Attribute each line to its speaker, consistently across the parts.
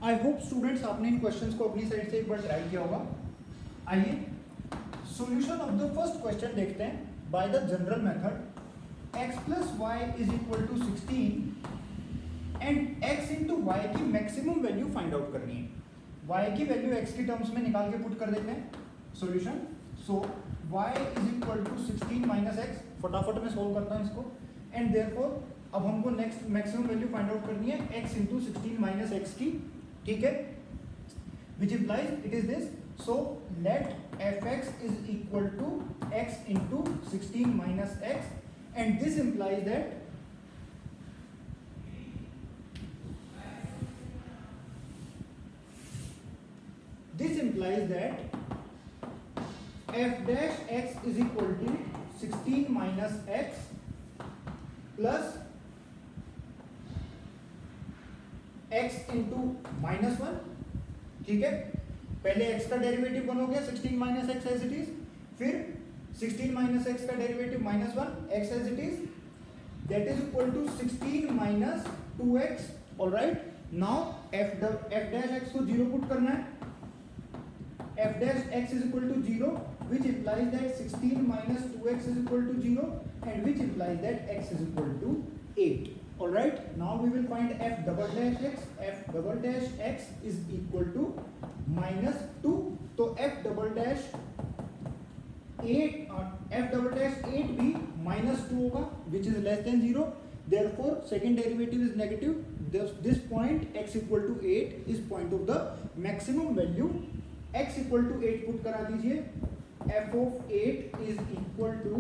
Speaker 1: I hope students आपने इन questions को अपनी साइड से एक बार ट्राई किया होगा। आइए solution of the first question देखते हैं। By the general method x plus y is equal to 16 and x into y की मैक्सिमम वैल्यू फाइंड आउट करनी है। y की वैल्यू x की टर्म्स में निकाल के पुट कर देते हैं solution. So y is equal to 16 minus x, फटाफट में सोल्व करता हूँ इसको। एंड देयरफॉर अब हमको next maximum value find out करनी है x इंटू 16 माइनस एक्स की, ठीक है, which implies it is this. So let fx is equal to x into 16 minus x and this implies that f dash x is equal to 16 minus x plus x into minus 1, ठीक है। पहले x का derivative 1 हो गया 16 minus x as it is, फिर 16 minus x का derivative minus 1 x as it is, that is equal to 16 minus 2x। Alright, now f dash x को 0 put करना है। f dash x is equal to 0, which implies that 16 minus 2x is equal to 0 and which implies that x is equal to 8. Alright, now we will find f double dash x. f double dash x is equal to minus 2. तो f double dash 8 भी minus 2 होगा, which is less than 0. Therefore, second derivative is negative. This point x equal to 8 is point of the maximum value. x equal to 8 put करा दीजिए। f of 8 is equal to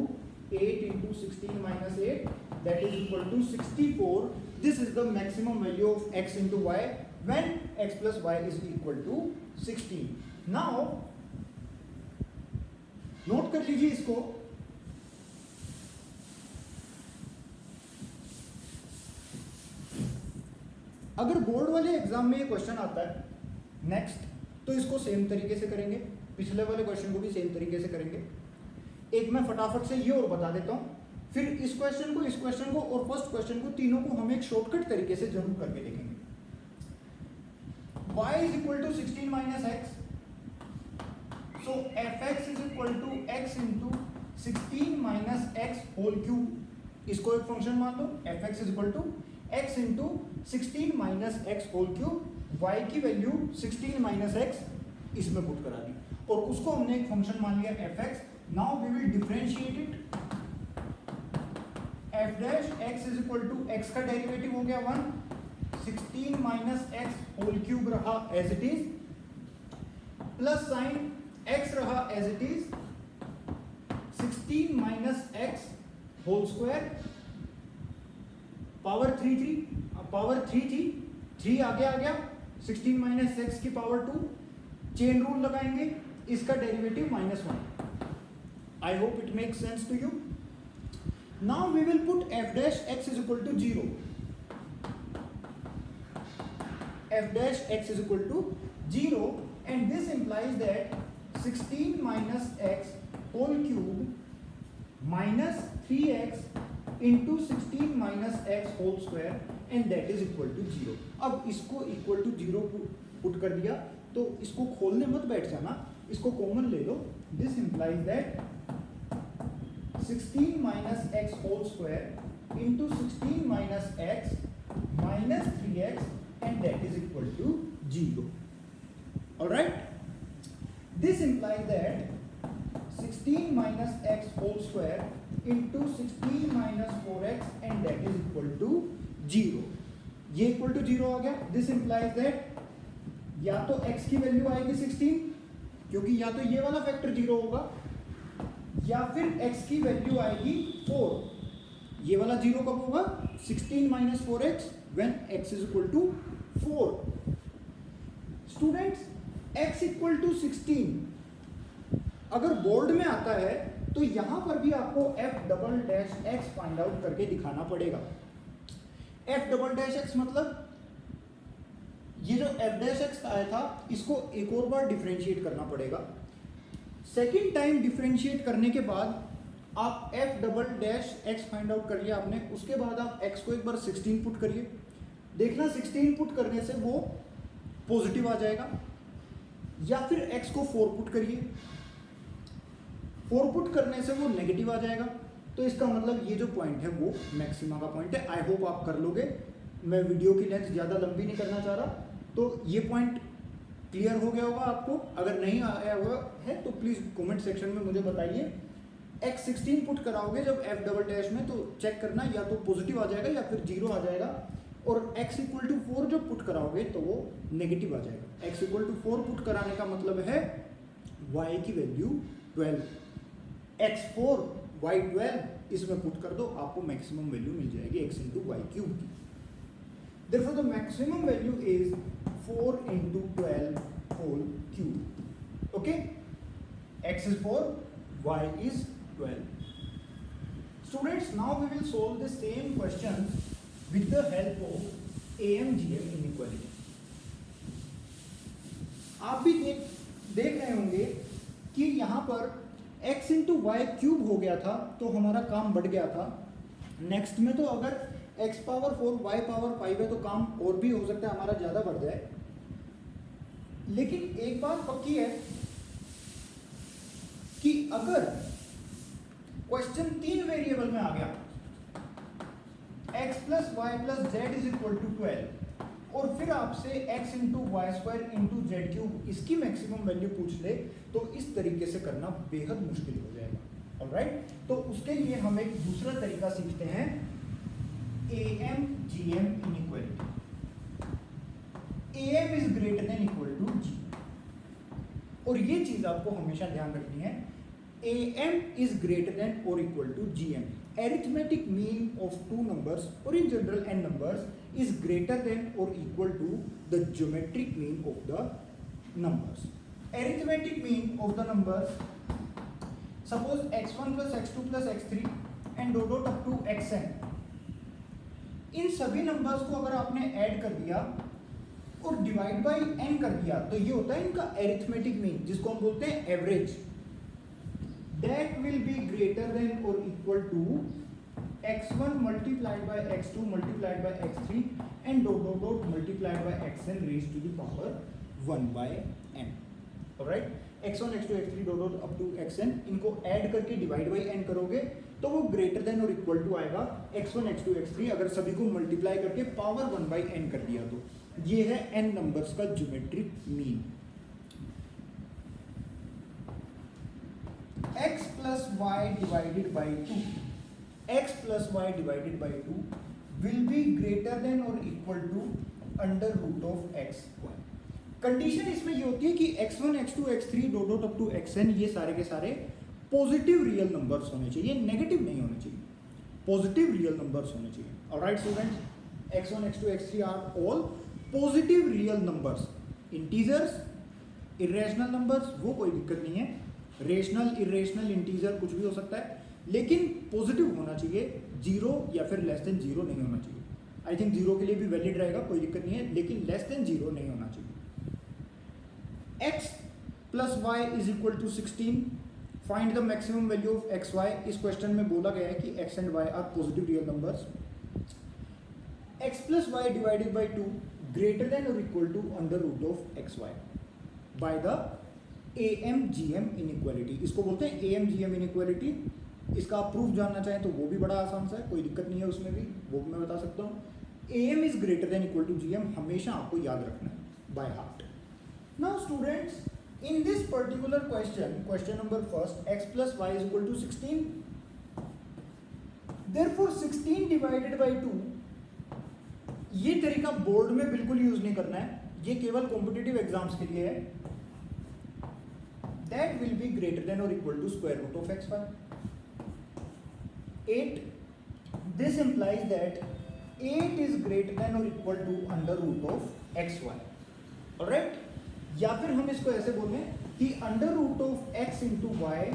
Speaker 1: 8 into 16 minus 8, that is equal to 64. This is the maximum value of x into y when x plus y is equal to 16. Now note कर लीजिए इसको। अगर board वाले exam में ये question आता है next, तो इसको सेम तरीके से करेंगे, पिछले वाले क्वेश्चन को भी सेम तरीके से करेंगे। एक मैं फटाफट से ये और बता देता हूँ, फिर इस क्वेश्चन को और फर्स्ट क्वेश्चन को, तीनों को हम एक शॉर्टकट तरीके से जरूर करके देखेंगे। y is equal to 16 minus x, so fx is equal to x into 16 minus x whole cube। इसको एक फंक्शन मान लो, fx is equal to x into 16 minus x whole cube। y की वैल्यू 16 माइनस एक्स इसमें put करा दी और उसको हमने एक फंक्शन मान लिया fx। Now we will differentiate it. f dash x is equal to x का डेरिवेटिव हो गया 1, 16 माइनस एक्स होल क्यूब रहा as it is, plus sine x रहा as it is, 16 minus x whole square, power 3 थी, 3 आगे आ गया, 16 minus x की पावर 2, चेन रूल लगाएंगे, इसका derivative -1। I hope it makes sense to you. Now we will put f dash x is equal to 0। f dash x is equal to 0 and this implies that 16 minus x whole cube minus 3x into 16 minus x whole square and that is equal to 0। अब इसको equal to 0 put कर दिया, तो इसको खोलने मत बैठ जाना, इसको कॉमन ले लो। This implies that 16 minus x whole square into 16 minus x minus 3x and that is equal to 0। Alright, this implies that 16 minus x whole square into 16 minus 4x and that is equal to 0। ये equal to 0 आ गया। This implies that या तो x की value आएगी 16, क्योंकि या तो ये वाला फैक्टर 0 होगा, या फिर x की वैल्यू आएगी 4। ये वाला 0 कब होगा? 16 minus 4x when x is equal to 4। Students, x equal to 16 अगर बोर्ड में आता है तो यहां पर भी आपको f double dash x find out करके दिखाना पड़ेगा। f डबल डैश x मतलब ये जो f डैश x आया था, इसको एक और बार डिफरेंशिएट करना पड़ेगा। सेकेंड टाइम डिफरेंशिएट करने के बाद आप f double dash x find out कर लिया आपने, उसके बाद आप x को एक बार 16 पुट करिए। देखना 16 पुट करने से वो पॉजिटिव आ जाएगा, या फिर x को 4 पुट करिए, 4 पुट करने से वो नेगेटिव आ जाएगा। तो इसका मतलब ये जो पॉइंट है वो मैक्सिमा का पॉइंट है। आई होप आप कर लोगे, मैं वीडियो की लेंथ ज़्यादा लंबी नहीं करना चाह रहा। तो ये पॉइंट क्लियर हो गया होगा आपको। अगर नहीं आया हुआ है तो प्लीज़ कमेंट सेक्शन में मुझे बताइए। x 16 पुट कराओगे जब f डबल डैश में, तो चेक करना या तो पॉजिटिव आ जाएगा या फिर 0 आ जाएगा। और x इक्वल टू 4 जब पुट कराओगे तो वो नेगेटिव आ जाएगा। x इक्वल टू 4 पुट कराने का मतलब है y की वैल्यू 12, x 4 y 12 इसमें पुट कर दो, आपको मैक्सिमम वैल्यू मिल जाएगी x इंटू वाई क्यूब की। Therefore the maximum value is 4 into 12 whole cube. Okay? X is 4, y is 12. Students, now we will solve the same questions with the help of AMGM inequality. आप भी देख रहे होंगे कि यहाँ पर x into y cube हो गया था तो हमारा काम बढ़ गया था। नेक्स्ट में तो अगर x पावर 4 y पावर 5 है तो काम और भी हो सकता है हमारा ज़्यादा बढ़ जाए। लेकिन एक बात पक्की है कि अगर क्वेश्चन 3 वेरिएबल में आ गया, x plus y plus z is equal to 12, और फिर आपसे x into y square into z cube इसकी मैक्सिमम वैल्यू पूछ ले, तो इस तरीके से करना बेहद मुश्किल हो जाएगा। ऑलराइट, तो उसके लिए हम एक दूसरा तरीका सीखते हैं, AMGM inequality. AM is greater than equal to G, और ये चीज आपको हमेशा ध्यान रखनी है। AM is greater than or equal to GM. Arithmetic mean of two numbers or in general n numbers is greater than or equal to the geometric mean of the numbers. Arithmetic mean of the numbers, suppose x1 plus x2 plus x3 and dot dot up to xn. इन सभी numbers को अगर आपने add कर दिया और divide by n कर दिया तो ये होता है इनका एरिथमेटिक मीन, जिसको हम बोलते हैं average. That will be greater than और equal to x1 multiplied by x2 multiplied by x3 and dot dot dot multiplied by xn raised to the power 1 by n। Alright, x1 x2 x3 dot dot up to xn, इनको add करके divide by n करोगे तो वो greater than और equal to आएगा x1 x2 x3 अगर सभी को मल्टीप्लाई करके पावर 1 बाई n कर दिया तो। ये है n नंबर्स का geometric mean. x plus y divided by 2, x plus y divided by 2 will be greater than और equal to under root of x square. Condition इसमें ये होती है कि x1 x2 x3 dot dot up to xn ये सारे के सारे पॉजिटिव रियल नंबर्स होने चाहिए, नेगेटिव नहीं होने चाहिए, पॉजिटिव रियल नंबर्स होने चाहिए। Alright students, x1 x2 x3 are all positive real numbers. Integers, irrational numbers वो कोई दिक्कत नहीं है, रेशनल इरेशनल इंटीजर कुछ भी हो सकता है, लेकिन पॉजिटिव होना चाहिए, 0 या फिर लेस देन 0 नहीं होना चाहिए। आई थिंक 0 के लिए भी वैलिड रहेगा, कोई दिक्कत नहीं है, लेकिन लेस देन 0 नहीं होना चाहिए। x plus y is equal to 16, find the maximum value of x y. इस क्वेश्चन में बोला गया है कि x एंड y are positive real numbers. x plus y divided by 2 greater than और equal to under root of x y by the AMGM inequality. इसको बोलते हैं AMGM इनइक्वालिटी। इसका आप प्रूफ जानना चाहें तो वो भी बड़ा आसान सा है, कोई दिक्कत नहीं है उसमें भी, वो भी मैं बता सकता हूँ। AM is greater than equal to GM हमेशा आपको याद रखना है by heart. Now students, in this particular question number first, x plus y is equal to 16. Therefore 16 divided by 2, ये तरीका बोर्ड में बिल्कुल यूज नहीं करना है, ये केवल कॉम्पिटिटिव एग्जाम्स के लिए है। That will be greater than or equal to square root of xy. 8. This implies that 8 is greater than or equal to under root of xy. Alright? या फिर हम इसको ऐसे बोलें कि under root of x into y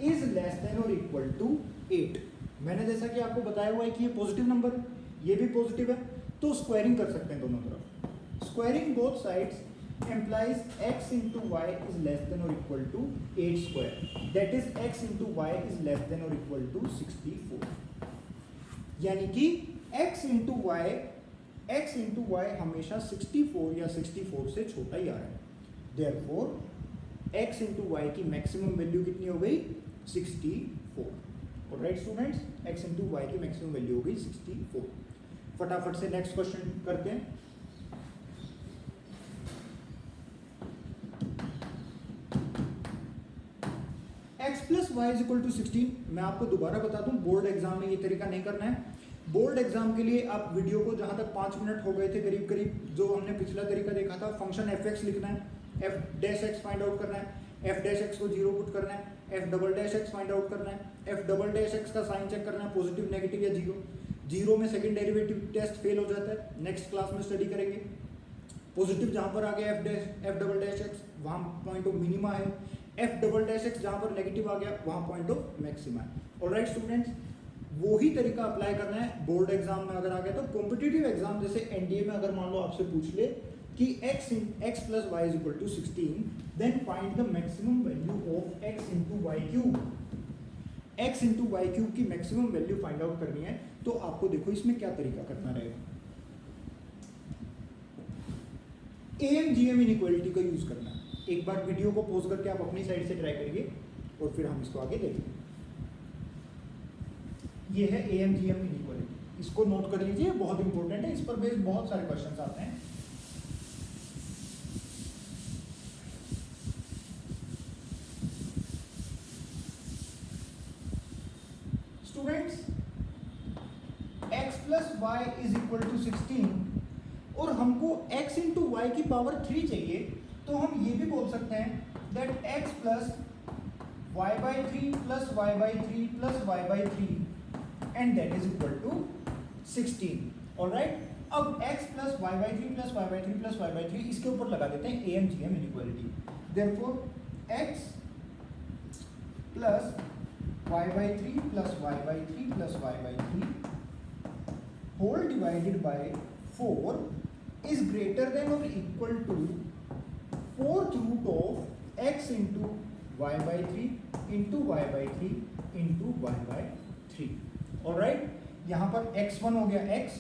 Speaker 1: is less than और equal to 8। मैंने जैसा कि आपको बताया हुआ है कि ये पॉजिटिव नंबर है, ये भी पॉजिटिव है, तो स्क्वायरिंग कर सकते हैं दोनों तरफ। Squaring both sides implies x into y is less than और equal to 8 square, that is x into y is less than और इक्वल टू 64। यानी कि x into y x into y हमेशा 64 या 64 से छोटा ही आ रहा है, देयरफॉर x इंटू वाई की मैक्सिमम वैल्यू कितनी हो गई 64। Alright students, x into y की मैक्सिमम वैल्यू हो गई 64। फटाफट से नेक्स्ट क्वेश्चन करते हैं। x plus y is equal to 16। मैं आपको दोबारा बता दूं, बोर्ड एग्जाम में ये तरीका नहीं करना है। बोर्ड एग्जाम के लिए आप वीडियो को जहां तक 5 मिनट हो गए थे करीब करीब, जो हमने पिछला तरीका देखा था, फंक्शन एफ एक्स लिखना है, F dash x find out करना है, एफ डैश एक्स को 0 पुट करना है, F double dash x find out करना है, एफ डबल डैश एक्स का साइन चेक करना है, पॉजिटिव नेगेटिव या 0। 0 में सेकंड डेरिवेटिव टेस्ट फेल हो जाता है, नेक्स्ट क्लास में स्टडी करेंगे। पॉजिटिव जहां पर आ गया एफ डबल डैश एक्स वहां पॉइंट ऑफ मिनिमा है, एफ डबल डैश एक्स जहां पर नेगेटिव आ गया वहां पॉइंट ऑफ मैक्सिमा है। ऑलराइट स्टूडेंट्स, वो ही तरीका अप्लाई करना है बोर्ड एग्जाम में अगर आ गया। तो कॉम्पिटिटिव एग्जाम जैसे एनडीए में अगर मान लो आपसे पूछ ले कि x plus y is equal to 16, then find the maximum value of x into y cube. x into y cube की मैक्सिमम वैल्यू फाइंड आउट करनी है, तो आपको देखो इसमें क्या तरीका करना रहेगा। AMGM इनइक्वालिटी का यूज करना है। एक बार वीडियो को पॉज करके आप अपनी साइड से ट्राई करिए और फिर हम इसको आगे देखेंगे। ये है AMGM इनइक्वालिटी, इसको नोट कर लीजिए, बहुत इंपॉर्टेंट है, इस पर बेस्ड बहुत सारे क्वेश्चंस आते हैं। Students, x plus y is equal to 16 और हमको x इंटू वाई की पावर 3 चाहिए, तो हम ये भी बोल सकते हैं that x plus y by 3 plus y by 3 plus y by 3 and that is equal to 16। Alright, अब x plus y by 3 plus y by 3 plus y by 3 इसके ऊपर लगा देते हैं AMGM inequality. Therefore x plus y by 3 plus y by 3 plus y by 3 whole divided by 4 is greater than और equal to 4th root of x into y by 3 into y by 3 into y by 3। Alright, यहाँ पर x1 हो गया x,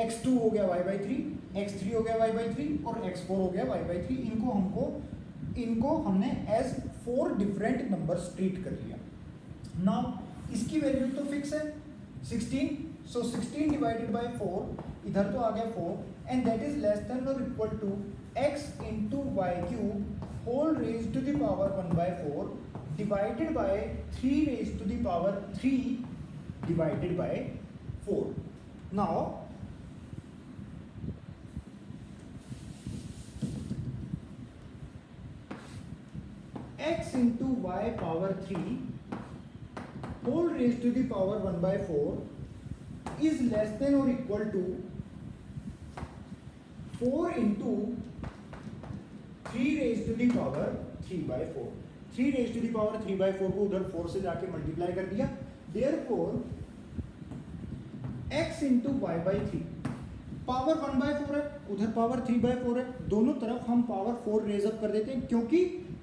Speaker 1: x2 हो गया y by 3, x3 हो गया y by 3 और x4 हो गया y बाई 3। इनको हमने एज 4 डिफरेंट नंबर्स ट्रीट कर लिया। नाउ इसकी वैल्यू तो फिक्स है 16, सो 16 डिवाइडेड बाय 4, इधर तो आ गया 4 and that is less than और equal to x into y cube whole raise to the power 1 by 4 divided by 3 raise to the power 3 divided by 4। Now x into y power 3 whole raise to the power 1 by 4 is less than or equal to 4 into 3 raised to the power 3 by 4। 3 raised to the power 3 by 4 को उधर 4 से जाके multiply कर दिया। Therefore x into y by 3 power 1 by 4 है, उधर power 3 by 4 है, दोनों तरफ हम पावर 4 रेज अप कर देते हैं क्योंकि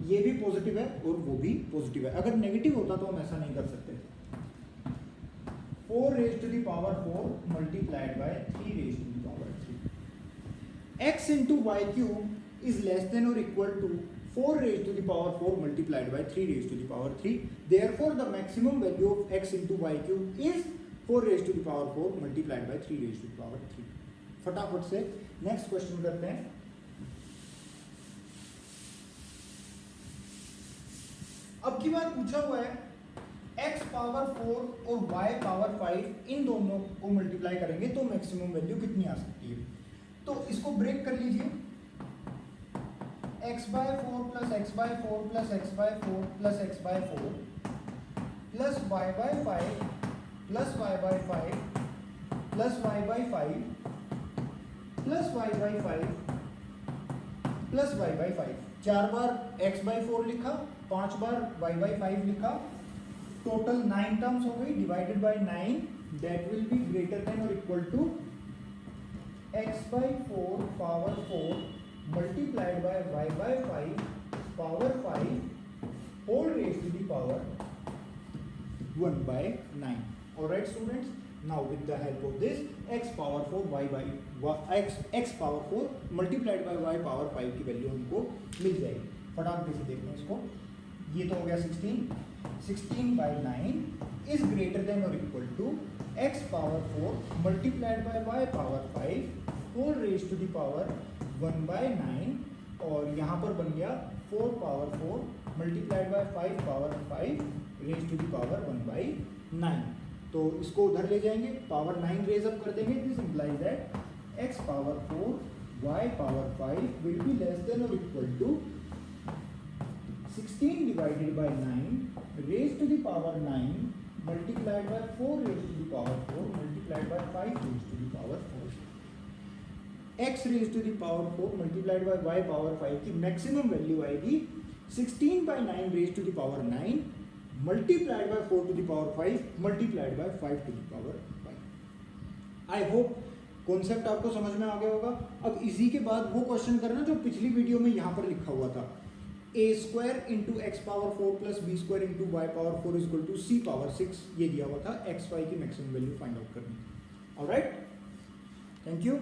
Speaker 1: ये भी पॉजिटिव है और वो भी पॉजिटिव है। अगर नेगेटिव होता तो हम ऐसा नहीं कर सकते। 4 raised to the power 4 multiplied by 3 raised to the power 3। x into y cube is less than or equal to 4 raised to the power 4 multiplied by 3 raised to the power 3। Therefore, the maximum value of x into y cube is 4 raised to the power 4 multiplied by 3 raised to the power 3। फटाफट से next question करते हैं। अब की बार पूछा हुआ है x power 4 और y पावर 5 इन दोनों को मल्टीप्लाई करेंगे तो मैक्सिमम वैल्यू कितनी आ सकती है। तो इसको ब्रेक कर लीजिए, x by 4 plus x by 4 plus x by 4 plus x by 4 plus y by 5 plus y by 5 plus y by 5 plus y by 5 plus y by 5। 4 बार x बाय 4 लिखा, 5 बार y by 5 लिखा, total 9 terms हो गई, divided by 9 that will be greater than और equal to x by 4 power 4 multiplied by y by 5 power 5 whole raise to the power 1 by 9। Alright students, Now with the help of this x power 4 y by x power 4 multiplied by y power 5 की value हमको मिल जाएगी। फटाफट से देखते हैं इसको। ये तो हो गया 16 by 9 इज ग्रेटर देन और equal to x power 4 multiplied by y power 5 whole raise to the power 1 by 9 और यहाँ पर बन गया 4 power 4 multiplied by 5 power 5 raise to the power 1 by 9। तो इसको उधर ले जाएंगे, पावर 9 रेज अप कर देंगे। This implies that x power 4 y power 5 will be less than और equal to 16 divided by 9 raise to the power 9 multiplied by 4 raise to the power 4 multiplied by 5 raise to the power 4। x raise to the power 4 multiplied by y power 5 की maximum value आएगी 16 by 9 raise to the power 9 multiplied by 4 to the power 5 multiplied by 5 to the power 5। I hope concept आपको समझ में आ गया होगा। अब इसी के बाद वो क्वेश्चन करना जो पिछली वीडियो में यहाँ पर लिखा हुआ था, a square into x power 4 plus b square into y power 4 is equal to c power 6, ये दिया हुआ था। एक्स वाई की मैक्सिमम वैल्यू फाइंड आउट करनी। Alright, thank you.